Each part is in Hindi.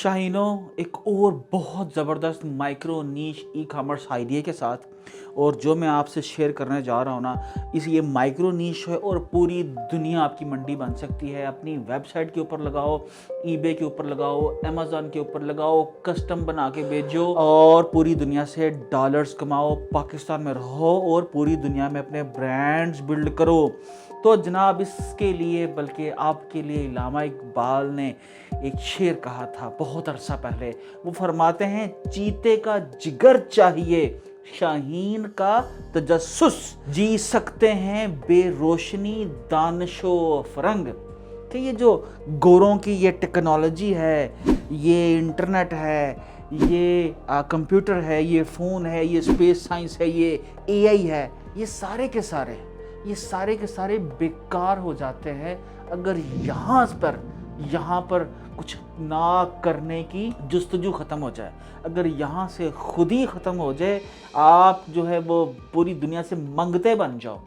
शाहीनों, एक और बहुत ज़बरदस्त माइक्रो नीश ई कॉमर्स आइडिया के साथ, और जो मैं आपसे शेयर करने जा रहा हूँ ना, इस ये माइक्रो नीश है और पूरी दुनिया आपकी मंडी बन सकती है। अपनी वेबसाइट के ऊपर लगाओ, ईबे के ऊपर लगाओ, अमेज़न के ऊपर लगाओ, कस्टम बना के भेजो और पूरी दुनिया से डॉलर्स कमाओ, पाकिस्तान में रहो और पूरी दुनिया में अपने ब्रांड्स बिल्ड करो। तो जनाब, इसके लिए बल्कि आपके लिए इल्लामा इकबाल ने एक शेर कहा था बहुत अरसा पहले। वो फरमाते हैं, चीते का जिगर चाहिए, शाहीन का तजस्सुस, जी सकते हैं बेरोशनी दानिशो फरंग। कि ये जो गोरों की ये टेक्नोलॉजी है, ये इंटरनेट है, ये कंप्यूटर है, ये फ़ोन है, ये स्पेस साइंस है, ये एआई है, ये सारे के सारे बेकार हो जाते हैं अगर यहाँ पर कुछ ना करने की जुस्तजू ख़त्म हो जाए। अगर यहाँ से खुद ही ख़त्म हो जाए, आप जो है वो पूरी दुनिया से मंगते बन जाओ।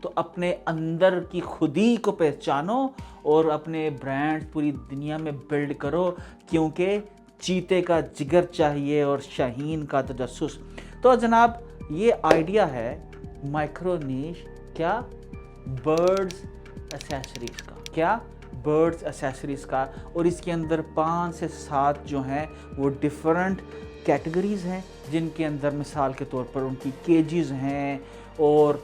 तो अपने अंदर की खुदी को पहचानो और अपने ब्रांड पूरी दुनिया में बिल्ड करो, क्योंकि चीते का जिगर चाहिए और शाहीन का तजस्सुस। तो जनाब, ये आइडिया है माइक्रो नीश, क्या बर्ड्स एसेसरीज़ का, और इसके अंदर 5 से 7 जो हैं वो डिफरेंट कैटेगरीज़ हैं, जिनके अंदर मिसाल के तौर पर उनकी केजीज़ हैं और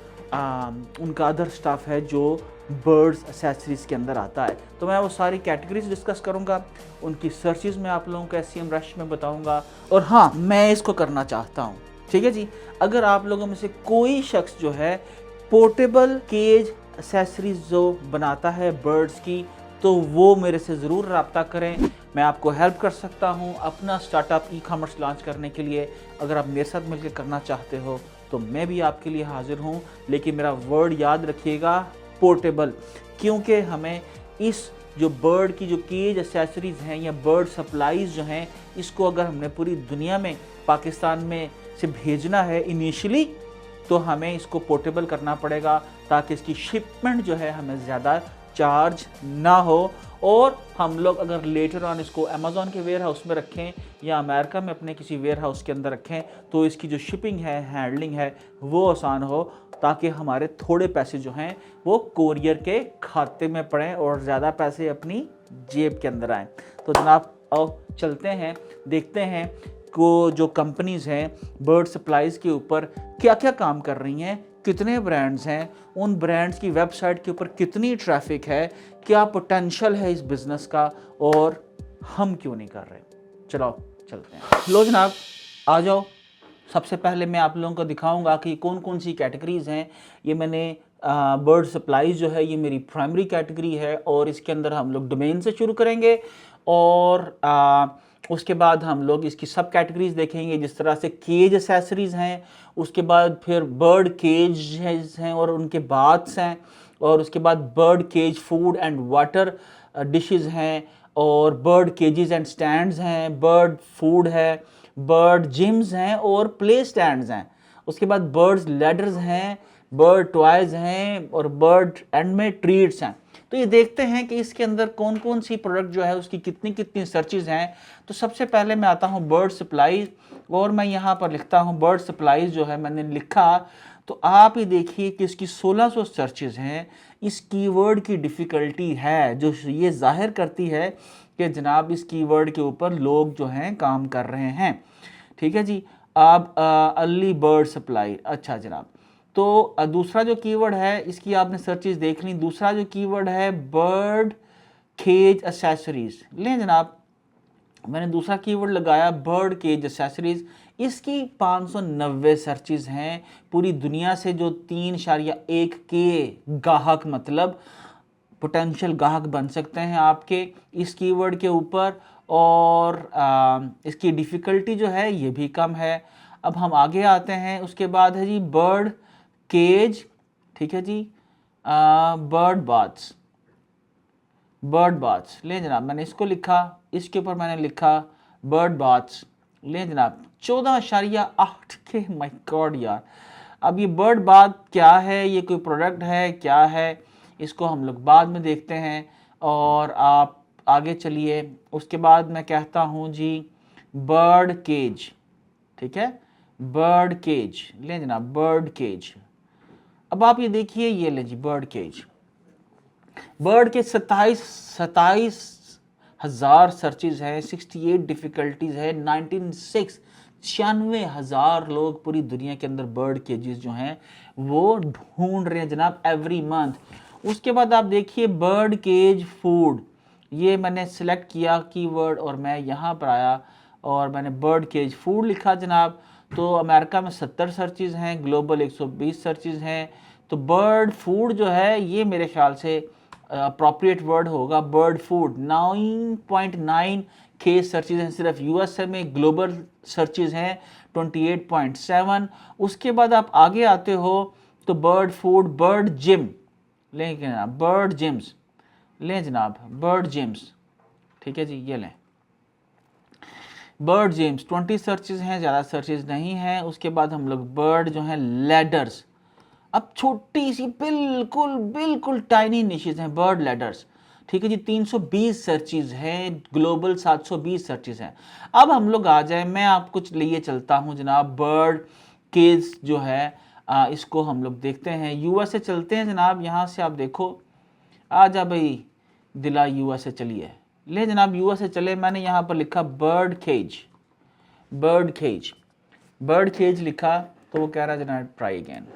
उनका अदर स्टाफ है जो बर्ड्स एसेसरीज़ के अंदर आता है। तो मैं वो सारी कैटेगरीज डिस्कस करूंगा, उनकी सर्चेस में आप लोगों को SEM रश में बताऊंगा। और हाँ, मैं इसको करना चाहता हूँ, ठीक है जी। अगर आप लोगों में से कोई शख्स जो है पोर्टेबल केज एसेसरीज जो बनाता है बर्ड्स की, तो वो मेरे से ज़रूर रब्ता करें। मैं आपको हेल्प कर सकता हूँ अपना स्टार्टअप ई कॉमर्स लॉन्च करने के लिए। अगर आप मेरे साथ मिलकर करना चाहते हो तो मैं भी आपके लिए हाजिर हूँ, लेकिन मेरा वर्ड याद रखिएगा, पोर्टेबल। क्योंकि हमें इस जो बर्ड की जो केज एसेसरीज़ हैं या बर्ड सप्लाईज़ जो हैं, इसको अगर हमने पूरी दुनिया में पाकिस्तान में से भेजना है इनिशियली, तो हमें इसको पोर्टेबल करना पड़ेगा, ताकि इसकी शिपमेंट जो है हमें ज़्यादा चार्ज ना हो। और हम लोग अगर लेटर ऑन इसको अमेज़ॉन के वेयर हाउस में रखें या अमेरिका में अपने किसी वेयर हाउस के अंदर रखें, तो इसकी जो शिपिंग है, हैंडलिंग है, वो आसान हो, ताकि हमारे थोड़े पैसे जो हैं वो कोरियर के खाते में पड़ें और ज़्यादा पैसे अपनी जेब के अंदर आएँ। तो जनाब, आओ चलते हैं, देखते हैं को जो कंपनीज़ हैं बर्ड सप्लाईज़ के ऊपर क्या क्या काम कर रही हैं, कितने ब्रांड्स हैं, उन ब्रांड्स की वेबसाइट के ऊपर कितनी ट्रैफिक है, क्या पोटेंशियल है इस बिज़नेस का, और हम क्यों नहीं कर रहे। चलो चलते हैं। लो जनाब, आ जाओ। सबसे पहले मैं आप लोगों को दिखाऊंगा कि कौन कौन सी कैटेगरीज़ हैं। ये मैंने बर्ड सप्लाईज जो है ये मेरी प्राइमरी कैटेगरी है, और इसके अंदर हम लोग डोमेन से शुरू करेंगे और उसके बाद हम लोग इसकी सब कैटेगरीज देखेंगे, जिस तरह से केज एसेसरीज़ हैं, उसके बाद फिर बर्ड केज हैं और उनके बाथ्स हैं, और उसके बाद bird cage food and water dishes हैं, और बर्ड केजेस एंड स्टैंड्स हैं, बर्ड फूड है, बर्ड जिम्स हैं और प्ले स्टैंड्स हैं। उसके बाद बर्ड्स लेडर्स हैं, बर्ड टॉयज़ हैं और बर्ड एंड में ट्रीट्स हैं। तो ये देखते हैं कि इसके अंदर कौन कौन सी प्रोडक्ट जो है उसकी कितनी कितनी सर्चेज हैं। तो सबसे पहले मैं आता हूँ बर्ड सप्लाईज, और मैं यहाँ पर लिखता हूँ बर्ड सप्लाईज जो है मैंने लिखा। तो आप ही देखिए कि इसकी 1600 सर्चेज हैं। इस कीवर्ड की डिफ़िकल्टी है जो ये जाहिर करती है कि जनाब इस कीवर्ड के ऊपर लोग जो हैं काम कर रहे हैं, ठीक है जी। आप अर्ली बर्ड सप्लाई, अच्छा जनाब। तो दूसरा जो कीवर्ड है, इसकी आपने सर्चेज देख ली। दूसरा जो कीवर्ड है बर्ड केज एसेसरीज, लें जनाब, मैंने दूसरा कीवर्ड लगाया बर्ड केज एसेसरीज। इसकी 590 सर्चेज हैं पूरी दुनिया से, जो 3.1 के गाहक, मतलब पोटेंशियल गाहक बन सकते हैं आपके इस कीवर्ड के ऊपर। और इसकी डिफ़िकल्टी जो है ये भी कम है। अब हम आगे आते हैं। उसके बाद है जी बर्ड केज, ठीक है जी, बर्ड बाथ्स, ले जनाब, मैंने इसको लिखा, इसके ऊपर मैंने लिखा बर्ड बाथ्स, ले जनाब, 14.8 के, माय गॉड यार। अब ये बर्ड बाथ क्या है, ये कोई प्रोडक्ट है क्या है, इसको हम लोग बाद में देखते हैं। और आप आगे चलिए, उसके बाद मैं कहता हूँ जी बर्ड केज, ठीक है, बर्ड केज लें जनाब, बर्ड केज। अब आप ये देखिए, ये लें जी बर्ड केज। बर्ड के 27,000 सर्चेज है, 68 डिफिकल्टीज है, 96,000 लोग पूरी दुनिया के अंदर बर्ड केजेस जो हैं वो ढूंढ रहे हैं जनाब एवरी मंथ। उसके बाद आप देखिए बर्ड केज फूड, ये मैंने सिलेक्ट किया कीवर्ड और मैं यहाँ पर आया और मैंने बर्ड केज फूड लिखा जनाब। तो अमेरिका में 70 सर्चेज हैं, ग्लोबल 120 सर्चेज हैं। तो बर्ड फूड जो है ये मेरे ख्याल से अप्रोप्रिएट वर्ड होगा, बर्ड फूड। 9.9 के सर्चेज हैं सिर्फ यूएसए में, ग्लोबल सर्चेज हैं 28.7। उसके बाद आप आगे आते हो तो बर्ड फूड, बर्ड जिम लें जनाब, बर्ड जिम्स लें जनाब, बर्ड जिम्स, ठीक है जी, ये लें बर्ड जिम्स। 20 सर्चेज हैं, ज़्यादा सर्चेज नहीं हैं। उसके बाद हम लोग बर्ड जो हैं लैडर्स, अब छोटी सी बिल्कुल बिल्कुल टाइनी निशेज हैं बर्ड लैडर्स, ठीक है जी, 320 सर्चेज हैं, ग्लोबल 720 सर्चेज हैं। अब हम लोग आ जाए, मैं आपको लिए चलता हूं जनाब बर्ड केज जो है इसको हम लोग देखते हैं। यूएसए चलते हैं जनाब, यहाँ से आप देखो, आ जा भाई दिला यूएसए चलिए, ले जनाब यूएसए चले। मैंने यहाँ पर लिखा bird cage, bird cage, bird cage लिखा तो वो कह रहा है जनाब ट्राई अगेन।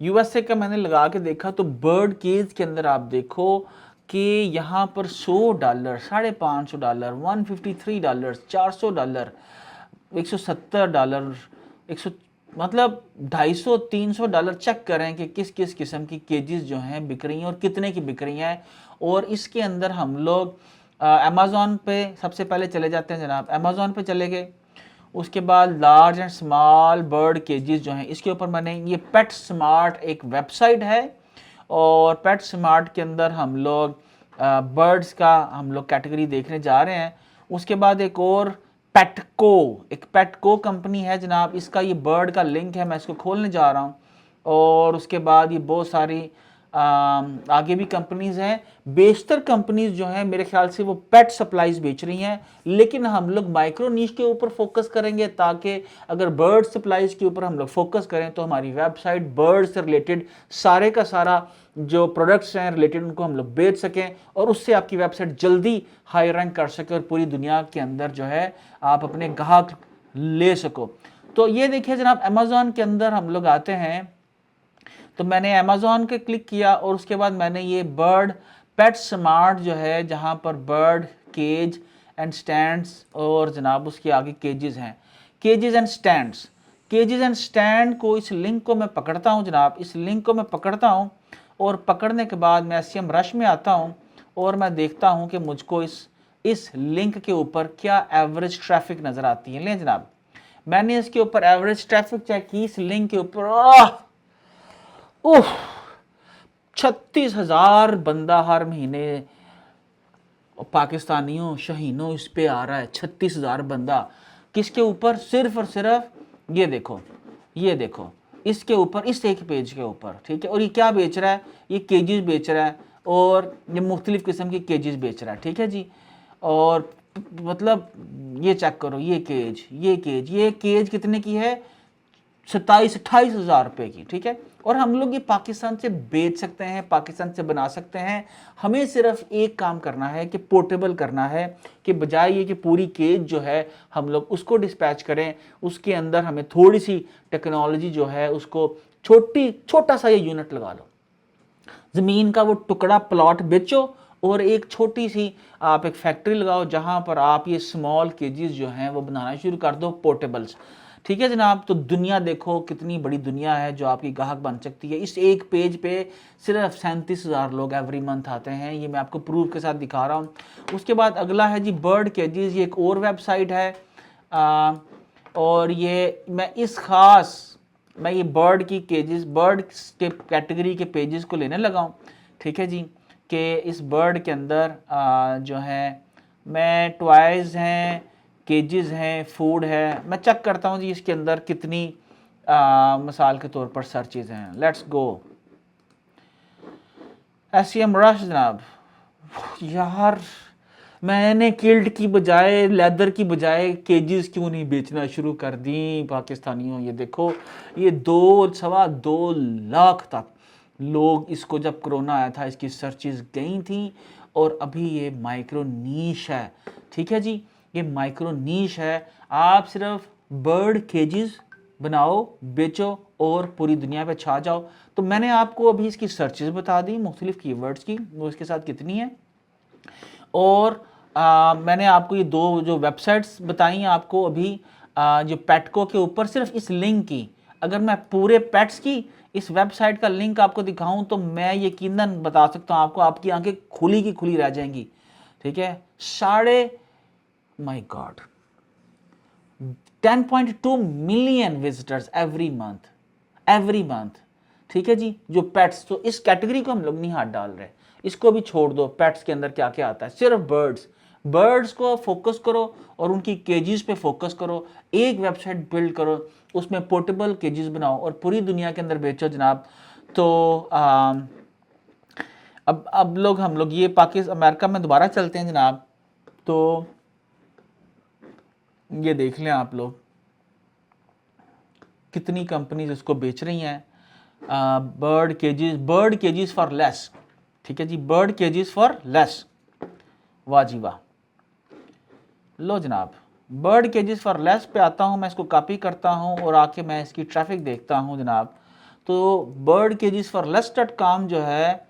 यूएसए का मैंने लगा के देखा तो बर्ड केज के अंदर आप देखो कि यहाँ पर $100, $550, $153, $400, $170, 100 मतलब $250-300 चेक करें कि किस किस किस्म की केजेस जो हैं बिक रही हैं और कितने की बिक रही हैं। और इसके अंदर हम लोग अमेज़ॉन पे सबसे पहले चले जाते हैं जनाब, अमेज़ॉन पे चले गए। उसके बाद लार्ज एंड स्मॉल बर्ड केजेस जो हैं इसके ऊपर मैंने, ये पेट स्मार्ट एक वेबसाइट है और पेट स्मार्ट के अंदर हम लोग बर्ड्स का हम लोग कैटेगरी देखने जा रहे हैं। उसके बाद एक और पेटको, एक पेटको कंपनी है जनाब, इसका ये बर्ड का लिंक है, मैं इसको खोलने जा रहा हूँ। और उसके बाद ये बहुत सारी आगे भी कंपनीज हैं। बेशतर कंपनीज जो हैं मेरे ख्याल से वो पेट सप्लाईज बेच रही हैं, लेकिन हम लोग माइक्रो नीश के ऊपर फोकस करेंगे ताकि अगर बर्ड सप्लाईज के ऊपर हम लोग फोकस करें तो हमारी वेबसाइट बर्ड से रिलेटेड सारे का सारा जो प्रोडक्ट्स हैं रिलेटेड उनको हम लोग बेच सकें और उससे आपकी वेबसाइट जल्दी हाई रैंक कर सके और पूरी दुनिया के अंदर जो है आप अपने ग्राहक ले सको। तो ये देखिए जनाब, अमेज़ॉन के अंदर हम लोग आते हैं तो मैंने अमेज़ॉन के क्लिक किया और उसके बाद मैंने ये बर्ड पेट स्मार्ट जो है जहाँ पर बर्ड केज एंड स्टैंड्स और जनाब उसके आगे केजेस हैं, केजेस एंड स्टैंड्स, केजेस एंड स्टैंड को, इस लिंक को मैं पकड़ता हूँ जनाब, इस लिंक को मैं पकड़ता हूँ और पकड़ने के बाद मैं SEM रश में आता हूँ और मैं देखता हूँ कि मुझको इस लिंक के ऊपर क्या एवरेज ट्रैफिक नज़र आती है। लें जनाब, मैंने इसके ऊपर एवरेज ट्रैफिक चेक की, इस लिंक के ऊपर 36,000 बंदा हर महीने पाकिस्तानियों शहीनों इस पे आ रहा है। 36,000 बंदा किसके ऊपर? सिर्फ और सिर्फ ये देखो, ये देखो इसके ऊपर, इस एक पेज के ऊपर, ठीक है। और ये क्या बेच रहा है? ये केजेस बेच रहा है और ये मुख्तलिफ किस्म की केजेस बेच रहा है, ठीक है जी। और मतलब ये चेक करो, ये केज कितने की है? 27-28 हज़ार रुपए की, ठीक है। और हम लोग ये पाकिस्तान से बेच सकते हैं, पाकिस्तान से बना सकते हैं। हमें सिर्फ एक काम करना है कि पोर्टेबल करना है, कि बजाय ये कि पूरी केज जो है हम लोग उसको डिस्पैच करें, उसके अंदर हमें थोड़ी सी टेक्नोलॉजी जो है उसको छोटा सा ये यूनिट लगा लो, ज़मीन का वो टुकड़ा प्लॉट बेचो और एक छोटी सी आप एक फैक्ट्री लगाओ जहां पर आप ये स्मॉल केजेस जो हैं वो बनाना शुरू कर दो, पोर्टेबल्स, ठीक है जनाब। तो दुनिया देखो कितनी बड़ी दुनिया है जो आपकी ग्राहक बन सकती है। इस एक पेज पे सिर्फ 37,000 लोग एवरी मंथ आते हैं, ये मैं आपको प्रूफ के साथ दिखा रहा हूँ। उसके बाद अगला है जी बर्ड केजेस, ये एक और वेबसाइट है और ये मैं ये बर्ड की केजेस, बर्ड के कैटेगरी के पेजेस को लेने लगा हूँ, ठीक है जी। कि इस बर्ड के अंदर जो है मैं टॉयज़ हैं, केजेस हैं, फूड है, मैं चेक करता हूँ जी इसके अंदर कितनी मिसाल के तौर पर सर्चेज हैं। लेट्स गो SEM रश जनाब, यार मैंने किल्ट की बजाय, लेदर की बजाय केजेस क्यों नहीं बेचना शुरू कर दी पाकिस्तानियों। ये देखो, ये 2 सवा 2 लाख तक लोग इसको, जब कोरोना आया था इसकी सर्चेस गई थी। और अभी ये माइक्रो नीश है, ठीक है जी, ये माइक्रो नीश है। आप सिर्फ बर्ड केजेस बनाओ, बेचो और पूरी दुनिया पे छा जाओ। तो मैंने आपको अभी इसकी सर्चेस बता दी मुख्तलिफ कीवर्ड्स की, वो इसके साथ कितनी है। और मैंने आपको ये 2 जो वेबसाइट्स बताई हैं आपको अभी, जो पेटको के ऊपर सिर्फ इस लिंक की, अगर मैं पूरे पेट्स की इस वेबसाइट का लिंक आपको दिखाऊं तो मैं यकीनन बता सकता हूं आपको, आपकी आंखें खुली की खुली रह जाएंगी। ठीक है, my God 10.2 million visitors every month. ठीक है जी, जो पेट्स, तो इस कैटेगरी को हम लोग नहीं हाथ डाल रहे, इसको भी छोड़ दो। पेट्स के अंदर क्या क्या आता है, सिर्फ बर्ड्स को फोकस करो और उनकी केजेस पे फोकस करो। एक वेबसाइट बिल्ड करो, उसमें पोर्टेबल केजेस बनाओ और पूरी दुनिया के अंदर बेचो जनाब। तो अब हम लोग ये पाकिस्तान अमेरिका में दोबारा चलते हैं जनाब। तो ये देख लें आप लोग कितनी कंपनीज इसको बेच रही हैं। बर्ड केजेस फॉर लेस, ठीक है जी, बर्ड केजेस फॉर लेस, वाह जी वाह। लो जनाब, बर्ड केजेस फॉर लेस पे आता हूँ, मैं इसको कॉपी करता हूँ और आके मैं इसकी ट्रैफिक देखता हूँ जनाब। तो बर्ड केजेस फॉर लेस.com जो है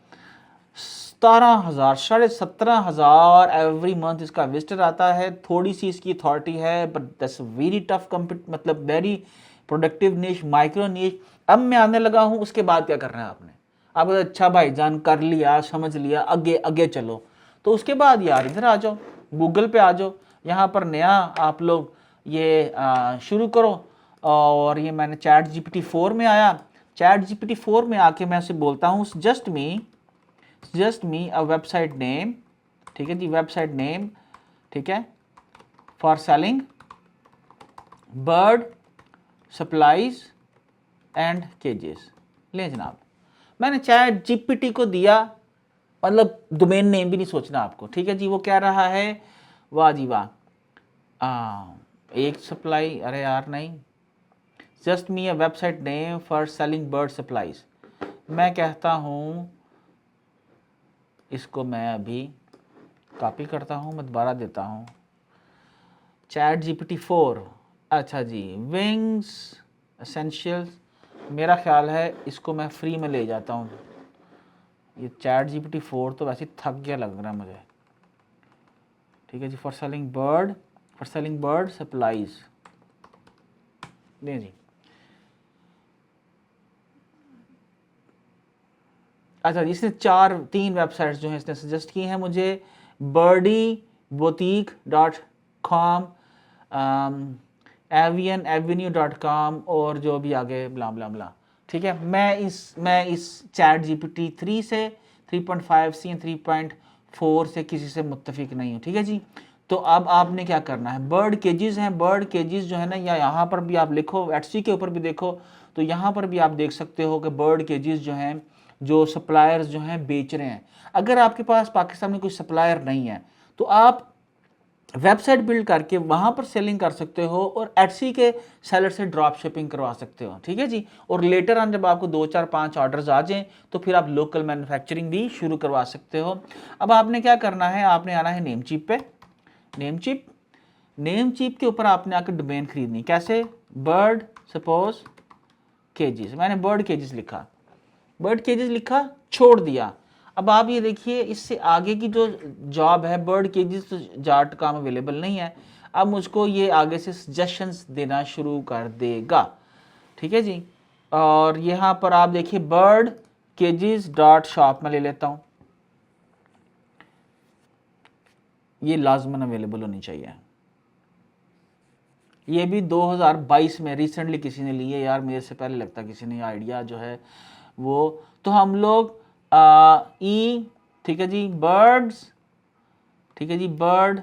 17,000 17,500 एवरी मंथ इसका विजिटर आता है। थोड़ी सी इसकी अथॉरिटी है, बट दैट्स वेरी टफ मतलब वेरी प्रोडक्टिव नीश, माइक्रो नीश। अब मैं आने लगा हूँ, उसके बाद क्या करना है आपने, आप अच्छा भाईजान कर लिया, समझ लिया, आगे आगे चलो। तो उसके बाद यार इधर आ जाओ, गूगल पे आ जाओ, यहाँ पर नया आप लोग ये शुरू करो। और ये मैंने चैट जीपीटी 4 में आया, चैट जीपीटी 4 में आके मैं उसे बोलता हूँ just me a website name, ठीक है जी, वेबसाइट नेम, ठीक है, for selling bird supplies and cages. ले जनाब, मैंने चैट जीपीटी को दिया, मतलब डोमेन नेम भी नहीं सोचना आपको, ठीक है जी। वो कह रहा है वाह जी वाह, एक सप्लाई, अरे यार नहीं, just me a website name for selling bird supplies. मैं कहता हूँ इसको मैं अभी कॉपी करता हूँ, मैं दोबारा देता हूँ, चैट जीपीटी 4, अच्छा जी, विंग्स एसेंशियल्स। मेरा ख्याल है इसको मैं फ्री में ले जाता हूँ। ये चैट जीपीटी 4 तो वैसे थक गया लग रहा है मुझे, ठीक है जी, फॉर सेलिंग बर्ड सप्लाईज। नहीं जी, अच्छा जी, इसने 3 वेबसाइट्स जो हैं इसने सजेस्ट की हैं मुझे, birdyboutique.com, avianevenue.com और जो भी आगे ब्ला ब्ला ब्ला। ठीक है, मैं इस चैट जीपीटी 3 से 3.5 से 3.4 से किसी से मुत्तफिक नहीं हूँ, ठीक है जी। तो अब आपने क्या करना है, बर्ड केजेस हैं, बर्ड केजेस जो है ना, या यहाँ पर भी आप लिखो, एटसी के ऊपर भी देखो, तो यहाँ पर भी आप देख सकते हो कि बर्ड केजेस जो हैं, जो सप्लायर्स जो हैं बेच रहे हैं। अगर आपके पास पाकिस्तान में कोई सप्लायर नहीं है तो आप वेबसाइट बिल्ड करके वहाँ पर सेलिंग कर सकते हो और एटसी के सेलर से ड्रॉप शिपिंग करवा सकते हो, ठीक है जी। और लेटर ऑन जब आपको 2 4 5 ऑर्डर्स आ जाएं तो फिर आप लोकल मैन्युफैक्चरिंग भी शुरू करवा सकते हो। अब आपने क्या करना है, आपने आना है नेमचीप पे, नेमचीप के ऊपर आपने आकर डोमेन खरीदनी। कैसे, बर्ड सपोज केजेस, मैंने बर्ड केजेस लिखा, छोड़ दिया। अब आप ये देखिए, इससे आगे की जो जॉब है, बर्ड केजेस तो .com अवेलेबल नहीं है। अब मुझको ये आगे से सजेशंस देना शुरू कर देगा, ठीक है जी। और यहाँ पर आप देखिए बर्ड केजेस .shop में ले लेता हूँ, ये लाजमन अवेलेबल होनी चाहिए। ये भी 2022 में रिसेंटली किसी ने ली है यार, मेरे से पहले लगता किसी ने आइडिया जो है वो। तो हम लोग ठीक है जी, बर्ड्स, ठीक है जी, बर्ड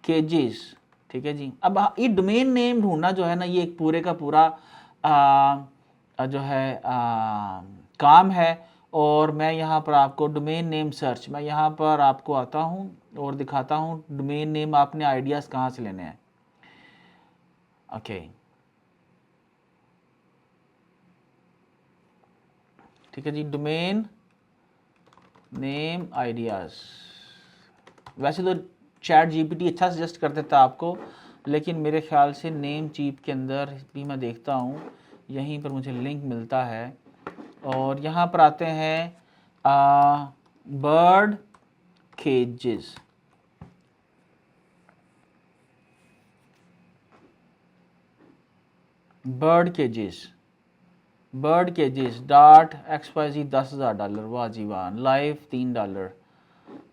केजेस, ठीक है जी। अब ये डोमेन नेम ढूंढना जो है ना, ये एक पूरे का पूरा जो है काम है। और मैं यहाँ पर आपको डोमेन नेम सर्च, मैं यहाँ पर आपको आता हूँ और दिखाता हूँ डोमेन नेम आपने आइडियाज़ कहाँ से लेने हैं। ओके ठीक है जी, डोमेन नेम आइडियाज़। वैसे तो चैट जीपीटी अच्छा सजेस्ट कर देता है आपको, लेकिन मेरे ख्याल से नेम चीप के अंदर भी मैं देखता हूँ, यहीं पर मुझे लिंक मिलता है। और यहाँ पर आते हैं bird cages, bird cages dot XYZ $10,000, वाह जी वाह, live $3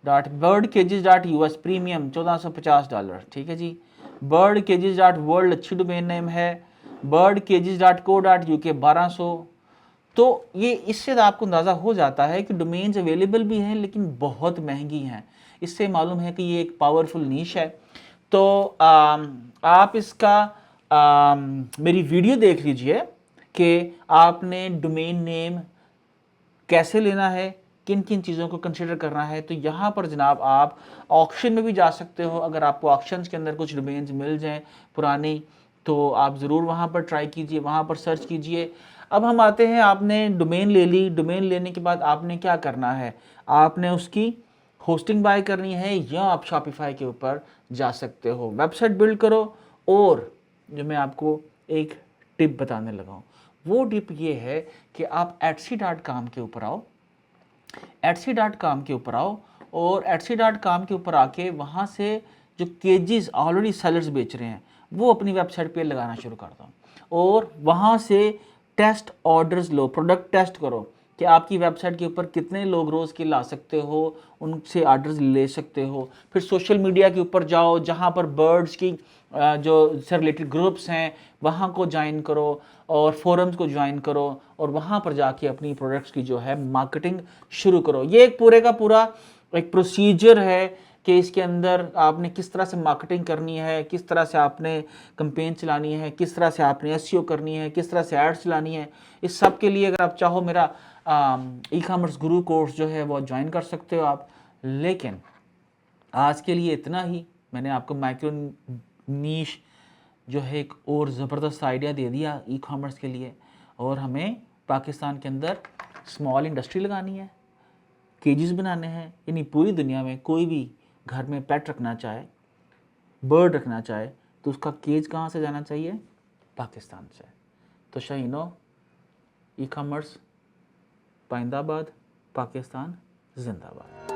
dot bird cages dot US premium $1450, ठीक है जी। बर्ड केजेस डॉट वर्ल्ड अच्छी डोमेन नेम है। Bird cages dot co dot UK 1200। तो ये इससे आपको अंदाज़ा हो जाता है कि डोमेन्स अवेलेबल भी हैं लेकिन बहुत महंगी हैं। इससे मालूम है कि ये एक पावरफुल नीश है। तो आप इसका मेरी वीडियो देख लीजिए कि आपने डोमेन नेम कैसे लेना है, किन किन चीज़ों को कंसिडर करना है। तो यहाँ पर जनाब आप ऑक्शन में भी जा सकते हो, अगर आपको ऑक्शंस के अंदर कुछ डोमेन्स मिल जाएं पुरानी, तो आप ज़रूर वहाँ पर ट्राई कीजिए, वहाँ पर सर्च कीजिए। अब हम आते हैं, आपने डोमेन ले ली, डोमेन लेने के बाद आपने क्या करना है, आपने उसकी होस्टिंग बाय करनी है या आप शॉपिफाई के ऊपर जा सकते हो, वेबसाइट बिल्ड करो। और जो मैं आपको एक टिप बताने लगा हूँ, वो टिप ये है कि आप Etsy.com के ऊपर आओ, Etsy.com के ऊपर आओ और Etsy.com के ऊपर आके वहाँ से जो केजेस ऑलरेडी सेलर्स बेच रहे हैं वो अपनी वेबसाइट पे लगाना शुरू कर दो और वहाँ से टेस्ट ऑर्डर्स लो, प्रोडक्ट टेस्ट करो कि आपकी वेबसाइट के ऊपर कितने लोग रोज़ के ला सकते हो, उनसे ऑर्डर्स ले सकते हो। फिर सोशल मीडिया के ऊपर जाओ, जहाँ पर बर्ड्स की जो से रिलेटेड ग्रुप्स हैं वहाँ को ज्वाइन करो और फोरम्स को ज्वाइन करो और वहाँ पर जाके अपनी प्रोडक्ट्स की जो है मार्केटिंग शुरू करो। ये एक पूरे का पूरा एक प्रोसीजर है कि इसके अंदर आपने किस तरह से मार्केटिंग करनी है, किस तरह से आपने कैंपेन चलानी है, किस तरह से आपने एसईओ करनी है, किस तरह से एड्स चलानी है। इस सब के लिए अगर आप चाहो मेरा ई कॉमर्स गुरु कोर्स जो है वो ज्वाइन कर सकते हो आप। लेकिन आज के लिए इतना ही, मैंने आपको माइक्रो नीश जो है एक और ज़बरदस्त आइडिया दे दिया ई कॉमर्स के लिए। और हमें पाकिस्तान के अंदर स्मॉल इंडस्ट्री लगानी है, केजेस बनाने हैं, यानी पूरी दुनिया में कोई भी घर में पेट रखना चाहे, बर्ड रखना चाहे, तो उसका केज कहाँ से जाना चाहिए, पाकिस्तान से। तो शाहीनो ई कॉमर्स पाइंदाबाद, पाकिस्तान जिंदाबाद।